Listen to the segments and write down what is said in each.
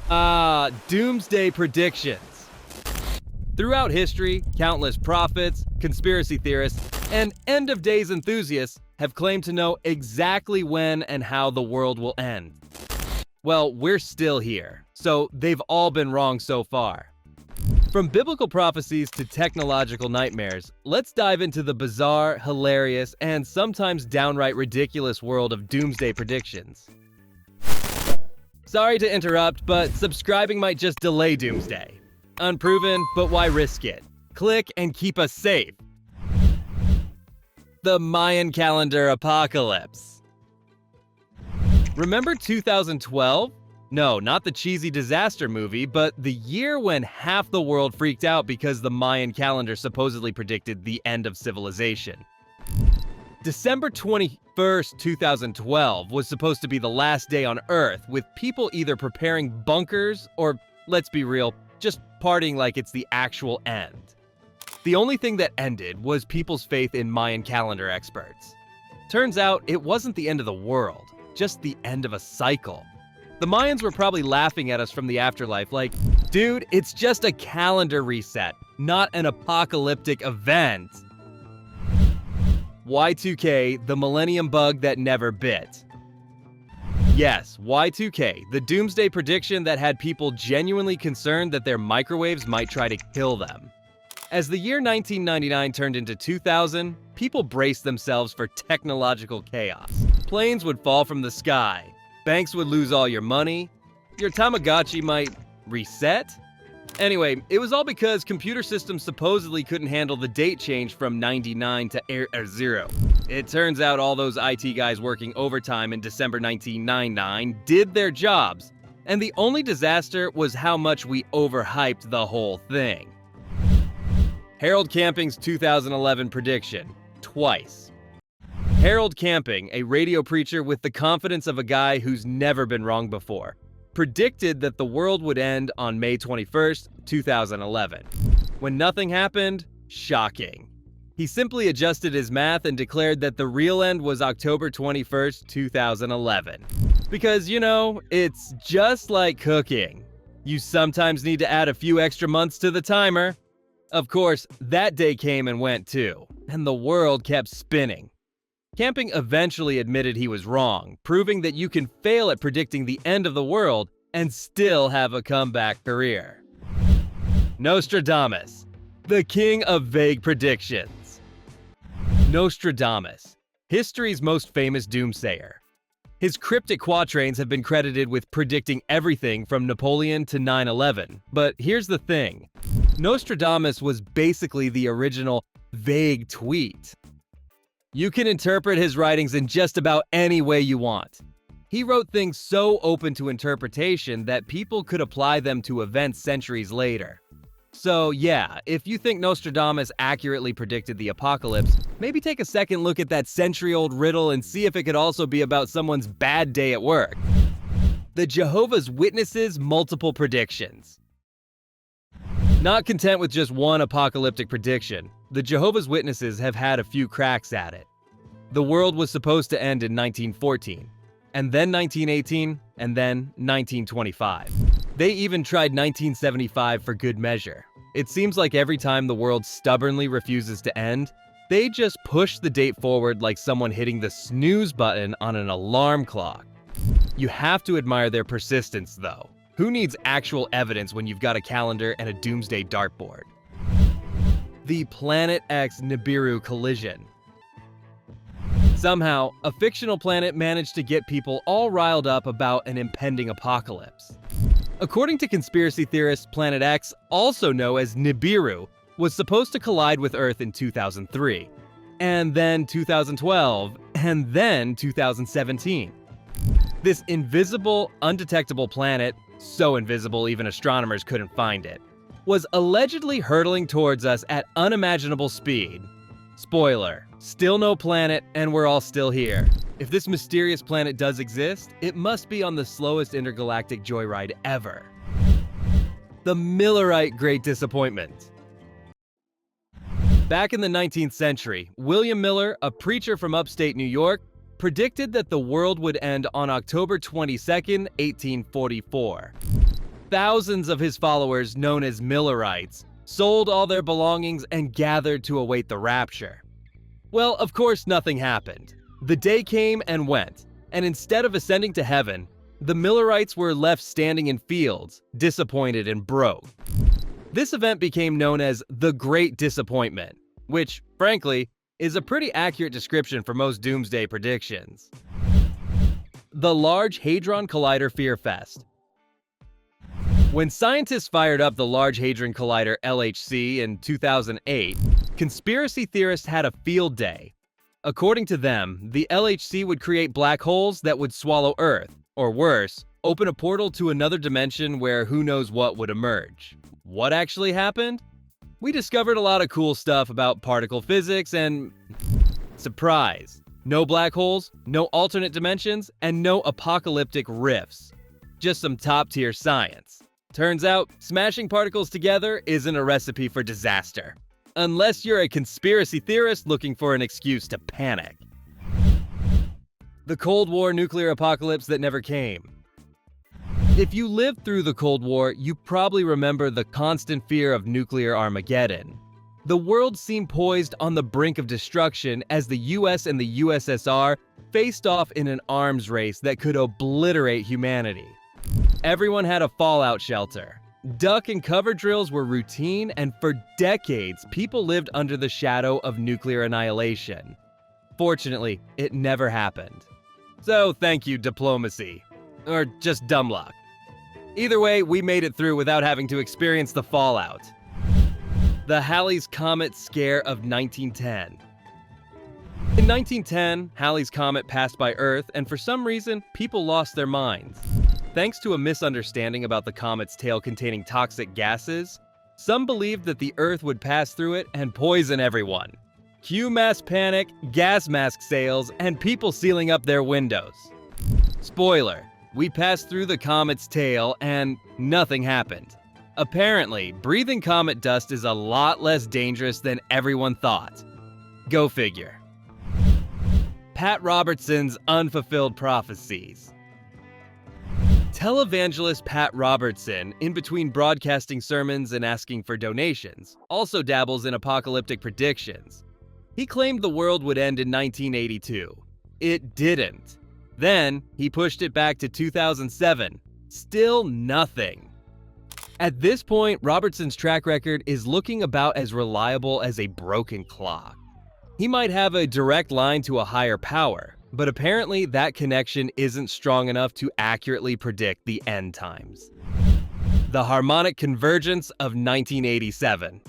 Doomsday predictions. Throughout history, countless prophets, conspiracy theorists, and end-of-days enthusiasts have claimed to know exactly when and how the world will end. Well, we're still here, so they've all been wrong so far. From biblical prophecies to technological nightmares, let's dive into the bizarre, hilarious, and sometimes downright ridiculous world of doomsday predictions. Sorry to interrupt, but subscribing might just delay doomsday. Unproven, but why risk it? Click and keep us safe. The Mayan calendar apocalypse. Remember 2012? No, not the cheesy disaster movie, but the year when half the world freaked out because the Mayan calendar supposedly predicted the end of civilization. December 21st, 2012 was supposed to be the last day on Earth, with people either preparing bunkers or, let's be real, just partying like it's the actual end. The only thing that ended was people's faith in Mayan calendar experts. Turns out it wasn't the end of the world, just the end of a cycle. The Mayans were probably laughing at us from the afterlife like, dude, it's just a calendar reset, not an apocalyptic event. Y2K, the millennium bug that never bit. Yes, Y2K, the doomsday prediction that had people genuinely concerned that their microwaves might try to kill them. As the year 1999 turned into 2000, people braced themselves for technological chaos. Planes would fall from the sky. Banks would lose all your money. Your Tamagotchi might reset. Anyway, it was all because computer systems supposedly couldn't handle the date change from 99 to 0. It turns out all those IT guys working overtime in December 1999 did their jobs, and the only disaster was how much we overhyped the whole thing. Harold Camping's 2011 prediction, twice. Harold Camping, a radio preacher with the confidence of a guy who's never been wrong before, predicted that the world would end on May 21st, 2011. When nothing happened, shocking. He simply adjusted his math and declared that the real end was October 21st, 2011. Because, you know, it's just like cooking. You sometimes need to add a few extra months to the timer. Of course, that day came and went too, and the world kept spinning. Camping eventually admitted he was wrong, proving that you can fail at predicting the end of the world and still have a comeback career. Nostradamus, the king of vague predictions. Nostradamus, history's most famous doomsayer. His cryptic quatrains have been credited with predicting everything from Napoleon to 9/11. But here's the thing. Nostradamus was basically the original vague tweet. You can interpret his writings in just about any way you want. He wrote things so open to interpretation that people could apply them to events centuries later. So yeah, if you think Nostradamus accurately predicted the apocalypse, maybe take a second look at that century-old riddle and see if it could also be about someone's bad day at work. The Jehovah's Witnesses' multiple predictions. Not content with just one apocalyptic prediction, the Jehovah's Witnesses have had a few cracks at it. The world was supposed to end in 1914, and then 1918, and then 1925. They even tried 1975 for good measure. It seems like every time the world stubbornly refuses to end, they just push the date forward like someone hitting the snooze button on an alarm clock. You have to admire their persistence, though. Who needs actual evidence when you've got a calendar and a doomsday dartboard? The Planet X Nibiru collision. Somehow, a fictional planet managed to get people all riled up about an impending apocalypse. According to conspiracy theorists, Planet X, also known as Nibiru, was supposed to collide with Earth in 2003, and then 2012, and then 2017. This invisible, undetectable planet, so invisible even astronomers couldn't find it, was allegedly hurtling towards us at unimaginable speed. Spoiler, still no planet, and we're all still here. If this mysterious planet does exist, it must be on the slowest intergalactic joyride ever. The Millerite Great Disappointment. Back in the 19th century, William Miller, a preacher from upstate New York, predicted that the world would end on October 22nd, 1844. Thousands of his followers, known as Millerites, sold all their belongings and gathered to await the rapture. Well, of course, nothing happened. The day came and went, and instead of ascending to heaven, the Millerites were left standing in fields, disappointed and broke. This event became known as the Great Disappointment, which, frankly, is a pretty accurate description for most doomsday predictions. The Large Hadron Collider Fear Fest. When scientists fired up the Large Hadron Collider LHC in 2008, conspiracy theorists had a field day. According to them, the LHC would create black holes that would swallow Earth, or worse, open a portal to another dimension where who knows what would emerge. What actually happened? We discovered a lot of cool stuff about particle physics and... surprise! No black holes, no alternate dimensions, and no apocalyptic rifts. Just some top-tier science. Turns out, smashing particles together isn't a recipe for disaster. Unless you're a conspiracy theorist looking for an excuse to panic. The Cold War nuclear apocalypse that never came. If you lived through the Cold War, you probably remember the constant fear of nuclear Armageddon. The world seemed poised on the brink of destruction as the US and the USSR faced off in an arms race that could obliterate humanity. Everyone had a fallout shelter. Duck and cover drills were routine, and for decades, people lived under the shadow of nuclear annihilation. Fortunately, it never happened. So thank you, diplomacy. Or just dumb luck. Either way, we made it through without having to experience the fallout. The Halley's Comet Scare of 1910. In 1910, Halley's Comet passed by Earth, and for some reason, people lost their minds. Thanks to a misunderstanding about the comet's tail containing toxic gases, some believed that the Earth would pass through it and poison everyone. Cue mass panic, gas mask sales, and people sealing up their windows. Spoiler, we passed through the comet's tail and nothing happened. Apparently, breathing comet dust is a lot less dangerous than everyone thought. Go figure. Pat Robertson's Unfulfilled Prophecies. Televangelist Pat Robertson, in between broadcasting sermons and asking for donations, also dabbles in apocalyptic predictions. He claimed the world would end in 1982. It didn't. Then, he pushed it back to 2007. Still nothing. At this point, Robertson's track record is looking about as reliable as a broken clock. He might have a direct line to a higher power, but apparently that connection isn't strong enough to accurately predict the end times. The Harmonic Convergence of 1987.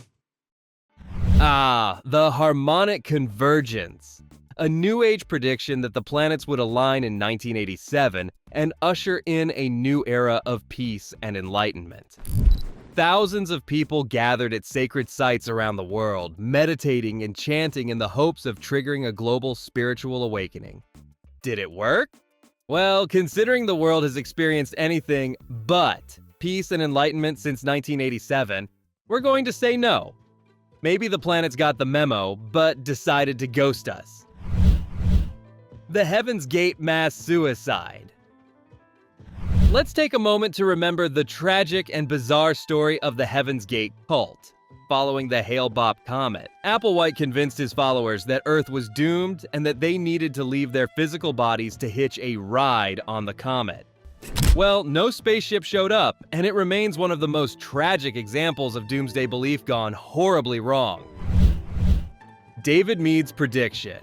The Harmonic Convergence. A New Age prediction that the planets would align in 1987 and usher in a new era of peace and enlightenment. Thousands of people gathered at sacred sites around the world, meditating and chanting in the hopes of triggering a global spiritual awakening. Did it work? Well, considering the world has experienced anything but peace and enlightenment since 1987, we're going to say no. Maybe the planets got the memo, but decided to ghost us. The Heaven's Gate mass suicide. Let's take a moment to remember the tragic and bizarre story of the Heaven's Gate cult. Following the Hale-Bopp comet, Applewhite convinced his followers that Earth was doomed and that they needed to leave their physical bodies to hitch a ride on the comet. Well, no spaceship showed up, and it remains one of the most tragic examples of doomsday belief gone horribly wrong. David Meade's prediction.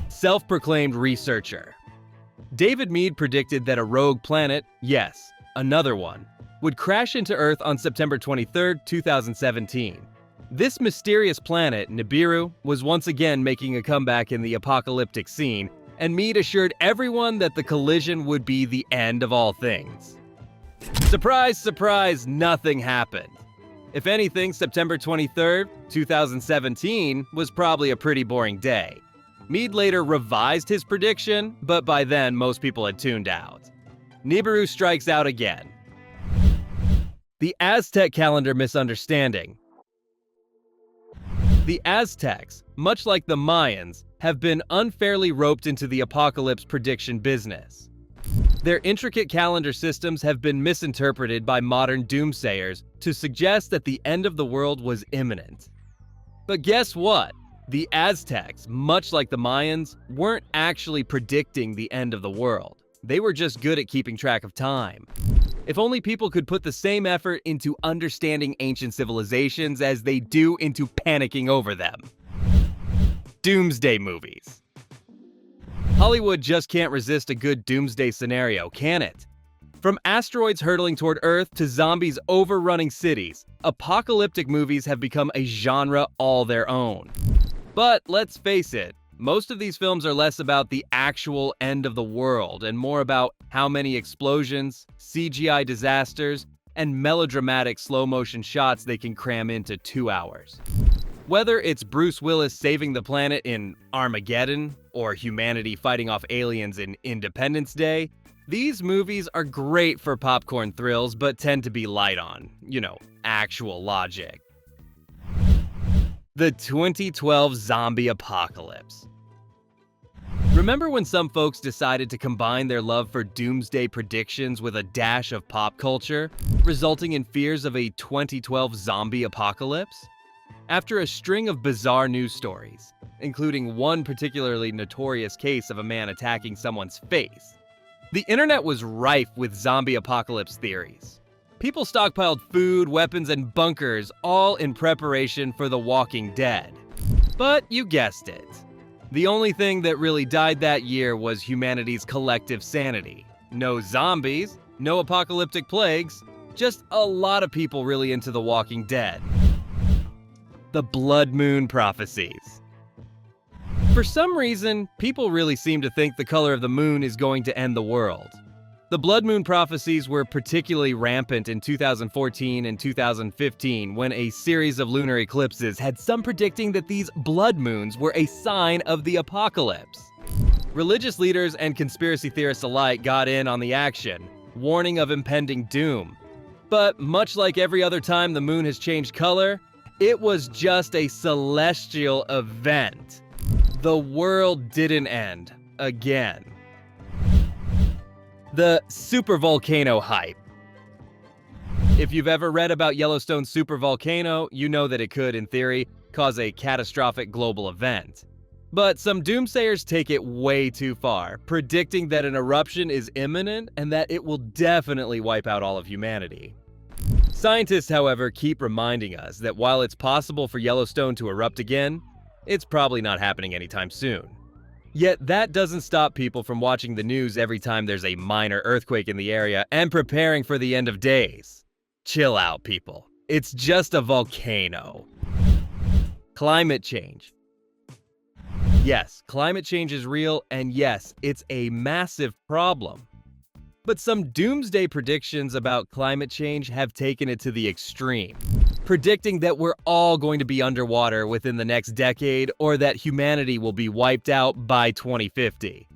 Self-proclaimed researcher. David Meade predicted that a rogue planet, yes, another one, would crash into Earth on September 23, 2017. This mysterious planet, Nibiru, was once again making a comeback in the apocalyptic scene, and Meade assured everyone that the collision would be the end of all things. Surprise, surprise, nothing happened. If anything, September 23, 2017 was probably a pretty boring day. Meade later revised his prediction, but by then most people had tuned out. Nibiru strikes out again. The Aztec Calendar misunderstanding. The Aztecs, much like the Mayans, have been unfairly roped into the apocalypse prediction business. Their intricate calendar systems have been misinterpreted by modern doomsayers to suggest that the end of the world was imminent. But guess what? The Aztecs, much like the Mayans, weren't actually predicting the end of the world. They were just good at keeping track of time. If only people could put the same effort into understanding ancient civilizations as they do into panicking over them. Doomsday movies. Hollywood just can't resist a good doomsday scenario, can it? From asteroids hurtling toward Earth to zombies overrunning cities, apocalyptic movies have become a genre all their own. But let's face it, most of these films are less about the actual end of the world and more about how many explosions, CGI disasters, and melodramatic slow-motion shots they can cram into 2 hours. Whether it's Bruce Willis saving the planet in Armageddon or humanity fighting off aliens in Independence Day, these movies are great for popcorn thrills but tend to be light on, actual logic. The 2012 zombie apocalypse. Remember when some folks decided to combine their love for doomsday predictions with a dash of pop culture, resulting in fears of a 2012 zombie apocalypse? After a string of bizarre news stories, including one particularly notorious case of a man attacking someone's face, the internet was rife with zombie apocalypse theories. People stockpiled food, weapons, and bunkers, all in preparation for The Walking Dead. But you guessed it. The only thing that really died that year was humanity's collective sanity. No zombies, no apocalyptic plagues, just a lot of people really into The Walking Dead. The Blood Moon Prophecies. For some reason, people really seem to think the color of the moon is going to end the world. The Blood Moon Prophecies were particularly rampant in 2014 and 2015 when a series of lunar eclipses had some predicting that these blood moons were a sign of the apocalypse. Religious leaders and conspiracy theorists alike got in on the action, warning of impending doom. But much like every other time the moon has changed color, it was just a celestial event. The world didn't end again. The Super Volcano Hype. If you've ever read about Yellowstone's super volcano, you know that it could, in theory, cause a catastrophic global event. But some doomsayers take it way too far, predicting that an eruption is imminent and that it will definitely wipe out all of humanity. Scientists, however, keep reminding us that while it's possible for Yellowstone to erupt again, it's probably not happening anytime soon. Yet that doesn't stop people from watching the news every time there's a minor earthquake in the area and preparing for the end of days. Chill out, people. It's just a volcano. Climate change. Yes, climate change is real, and yes, it's a massive problem. But some doomsday predictions about climate change have taken it to the extreme, predicting that we're all going to be underwater within the next decade or that humanity will be wiped out by 2050.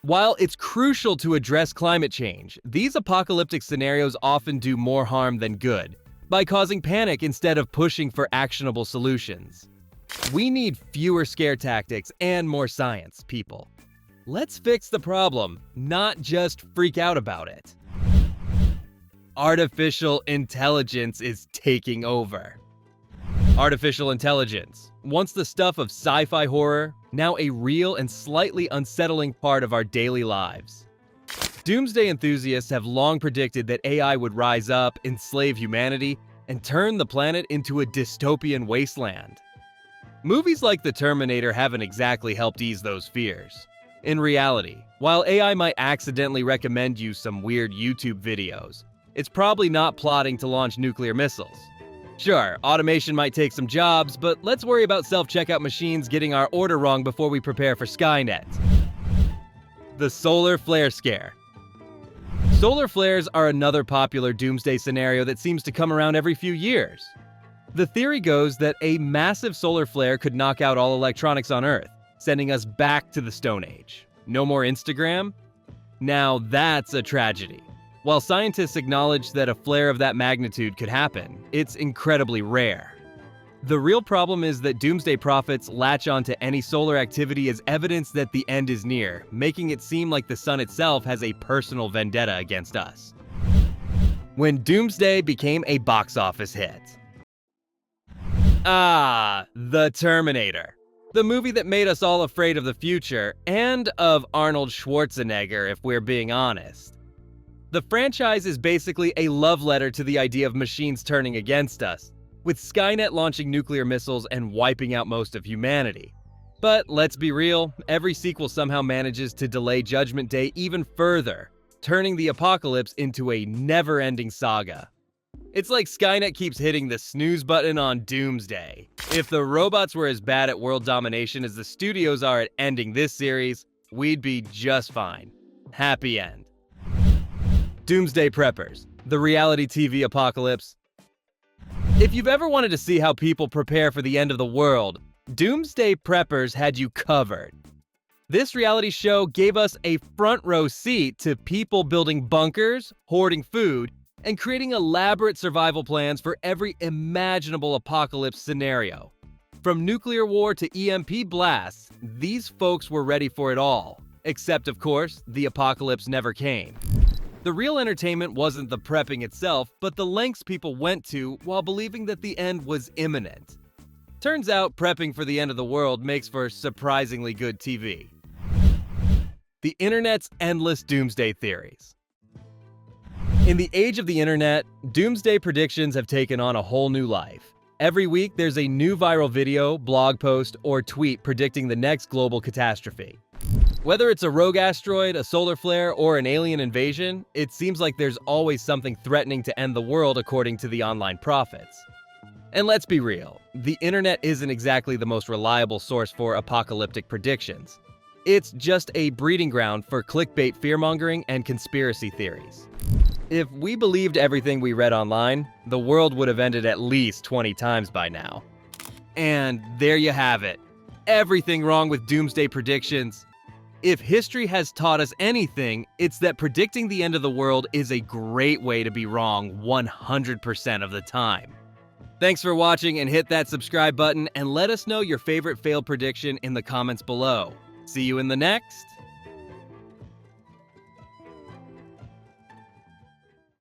While it's crucial to address climate change, these apocalyptic scenarios often do more harm than good by causing panic instead of pushing for actionable solutions. We need fewer scare tactics and more science, people. Let's fix the problem, not just freak out about it. Artificial intelligence is taking over. Artificial intelligence, once the stuff of sci-fi horror, now a real and slightly unsettling part of our daily lives. Doomsday enthusiasts have long predicted that AI would rise up, enslave humanity, and turn the planet into a dystopian wasteland. Movies like The Terminator haven't exactly helped ease those fears. In reality, while AI might accidentally recommend you some weird YouTube videos, it's probably not plotting to launch nuclear missiles. Sure, automation might take some jobs, but let's worry about self-checkout machines getting our order wrong before we prepare for Skynet. The solar flare scare. Solar flares are another popular doomsday scenario that seems to come around every few years. The theory goes that a massive solar flare could knock out all electronics on Earth, sending us back to the Stone Age. No more Instagram? Now that's a tragedy. While scientists acknowledge that a flare of that magnitude could happen, it's incredibly rare. The real problem is that doomsday prophets latch onto any solar activity as evidence that the end is near, making it seem like the sun itself has a personal vendetta against us. When Doomsday became a box office hit. The Terminator. The movie that made us all afraid of the future, and of Arnold Schwarzenegger, if we're being honest. The franchise is basically a love letter to the idea of machines turning against us, with Skynet launching nuclear missiles and wiping out most of humanity. But let's be real, every sequel somehow manages to delay Judgment Day even further, turning the apocalypse into a never-ending saga. It's like Skynet keeps hitting the snooze button on Doomsday. If the robots were as bad at world domination as the studios are at ending this series, we'd be just fine. Happy end. Doomsday Preppers, the reality TV apocalypse. If you've ever wanted to see how people prepare for the end of the world, Doomsday Preppers had you covered. This reality show gave us a front row seat to people building bunkers, hoarding food, and creating elaborate survival plans for every imaginable apocalypse scenario. From nuclear war to EMP blasts, these folks were ready for it all. Except, of course, the apocalypse never came. The real entertainment wasn't the prepping itself, but the lengths people went to while believing that the end was imminent. Turns out, prepping for the end of the world makes for surprisingly good TV. The internet's endless doomsday theories. In the age of the internet, doomsday predictions have taken on a whole new life. Every week, there's a new viral video, blog post, or tweet predicting the next global catastrophe. Whether it's a rogue asteroid, a solar flare, or an alien invasion, it seems like there's always something threatening to end the world according to the online prophets. And let's be real, the internet isn't exactly the most reliable source for apocalyptic predictions. It's just a breeding ground for clickbait fearmongering and conspiracy theories. If we believed everything we read online, the world would have ended at least 20 times by now. And there you have it. Everything wrong with doomsday predictions. If history has taught us anything, it's that predicting the end of the world is a great way to be wrong 100% of the time. Thanks for watching, and hit that subscribe button and let us know your favorite failed prediction in the comments below. See you in the next